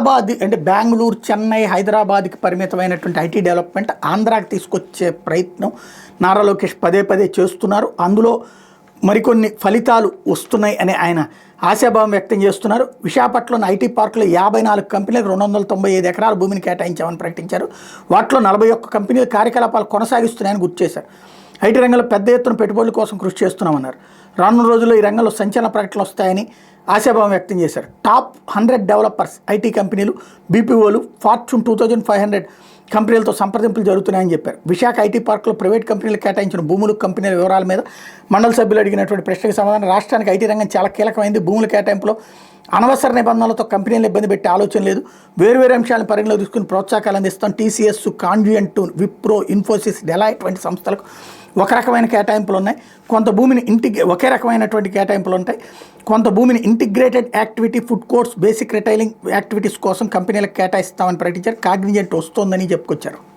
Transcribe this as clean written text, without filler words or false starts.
హైదరాబాద్ అంటే బెంగళూరు, చెన్నై, హైదరాబాద్కి పరిమితమైనటువంటి IT development ఆంధ్రాకి తీసుకొచ్చే ప్రయత్నం నారా లోకేష్ పదే పదే చేస్తున్నారు. అందులో మరికొన్ని ఫలితాలు వస్తున్నాయి అని ఆయన ఆశాభావం వ్యక్తం చేస్తున్నారు. విశాఖపట్నంలోని ఐటీ పార్కులో 54 కంపెనీలకు 295 ఎకరాల భూమిని కేటాయించామని ప్రకటించారు. వాటిలో 41 కంపెనీలు కార్యకలాపాలు కొనసాగిస్తున్నాయని గుర్తు చేశారు. ఐటీ రంగంలో పెద్ద ఎత్తున పెట్టుబడుల కోసం కృషి చేస్తున్నామన్నారు. రానున్న రోజుల్లో ఈ రంగంలో సంచలన ప్రకటనలు వస్తాయని ఆశాభావం వ్యక్తం చేశారు. టాప్ 100 డెవలపర్స్ ఐటీ కంపెనీలు, బీపీఓలు, ఫార్చ్యూన్ 2500 కంపెనీలతో సంప్రదింపులు జరుగుతున్నాయని చెప్పారు. విశాఖ ఐటీ పార్కులో ప్రైవేట్ కంపెనీలు కేటాయించిన భూములు, కంపెనీల వివరాల మీద మండలి సభ్యులు అడిగినటువంటి ప్రశ్నకు సమాధానం, రాష్ట్రానికి ఐటీ రంగం చాలా కీలకమైంది. భూముల కేటాయింపులో అనవసర నిబంధనలతో కంపెనీలను ఇబ్బంది పెట్టే ఆలోచన లేదు. వేరువేరు అంశాలను పరిగణలో తీసుకుని ప్రోత్సాహకాలు అందిస్తాం. టీసీఎస్, కాన్జుయంట్, విప్రో, ఇన్ఫోసిస్, డెలాయిట్ వంటి సంస్థలకు ఒక రకమైన కేటాయింపులు ఉన్నాయి. కొంత భూమిని ఒకే రకమైనటువంటి కేటాయింపులు ఉంటాయి. కొంత భూమిని integrated activity, food courts, basic retailing activities కోసం కంపెనీలకు కేటాయిస్తామని ప్రకటించారు. కాగ్నిజెంట్ వస్తోందని చెప్పుకొచ్చారు.